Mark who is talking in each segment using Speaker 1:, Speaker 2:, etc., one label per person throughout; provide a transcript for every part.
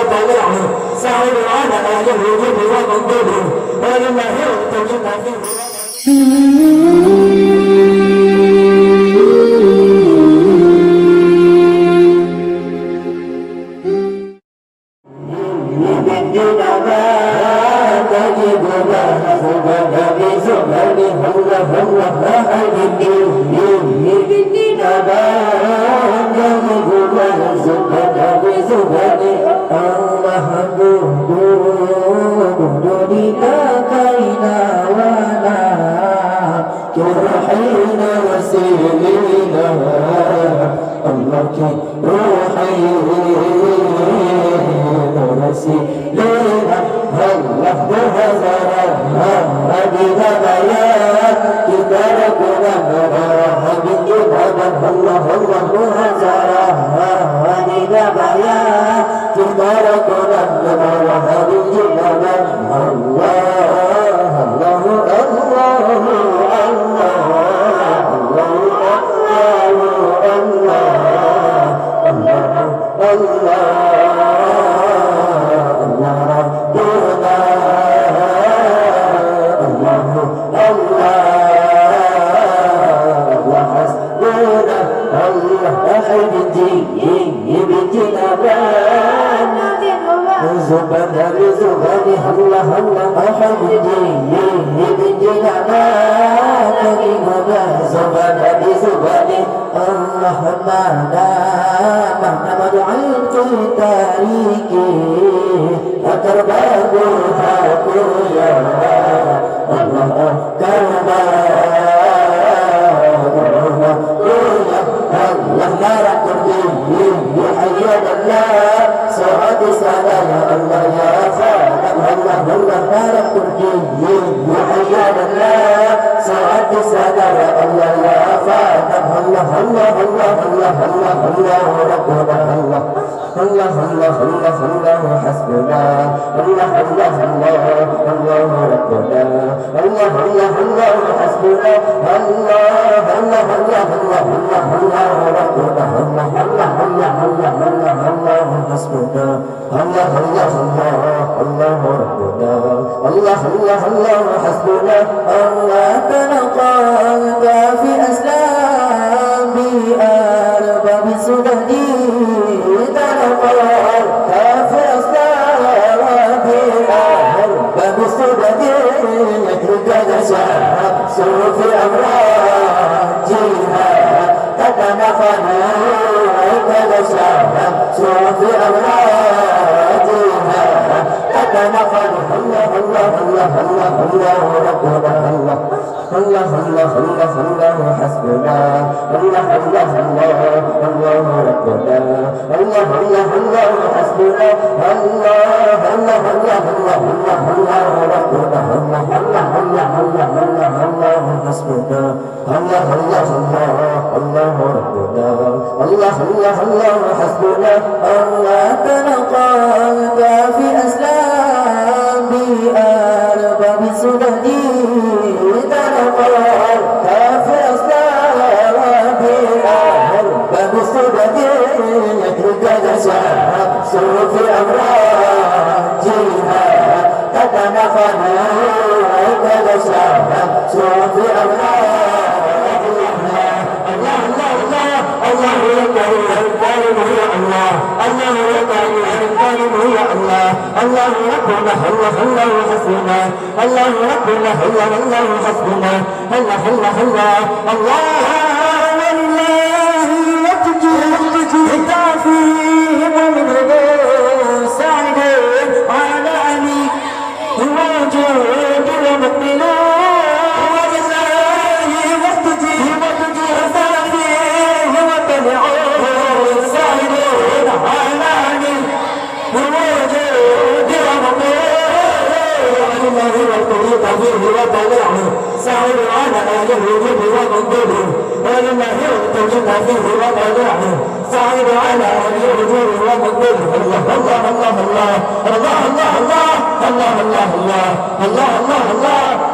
Speaker 1: وطلعه سعيد على أهل الوجود ومنقوله ولله التوجيه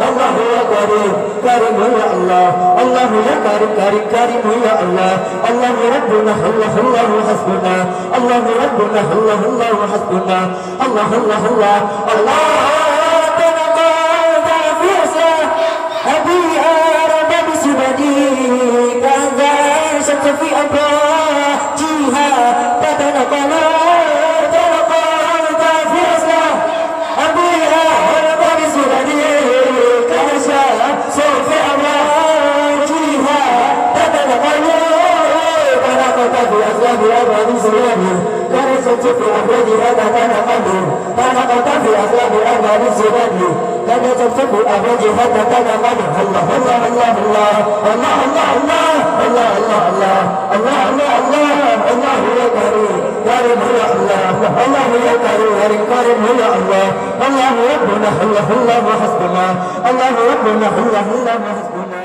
Speaker 1: الله يا كريم كريم يا الله الله يا كريم كريم كريم يا الله الله ربنا الله الله حسبنا الله ربنا الله الله حسبنا الله الله الله الله تنقل في أسرى أبي أرد بسبدي كذا شك في أبراه جهاد تنقل في أبوابها تتنقل تنقلت في أسباب أبواب الزباد كان تكتب أبوابها تتنقل الله الله الله الله الله الله الله الله الله الله الله الله الله يا كريم كريم يا الله الله يا كريم كريم كريم يا الله الله ربنا الله الله حسبنا الله ربنا الله الله حسبنا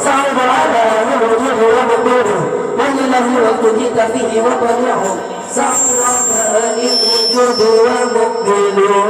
Speaker 1: صعب على يوجه ومقدوره ولله وكديت فيه وطلعه صعب على الوجود ومقبله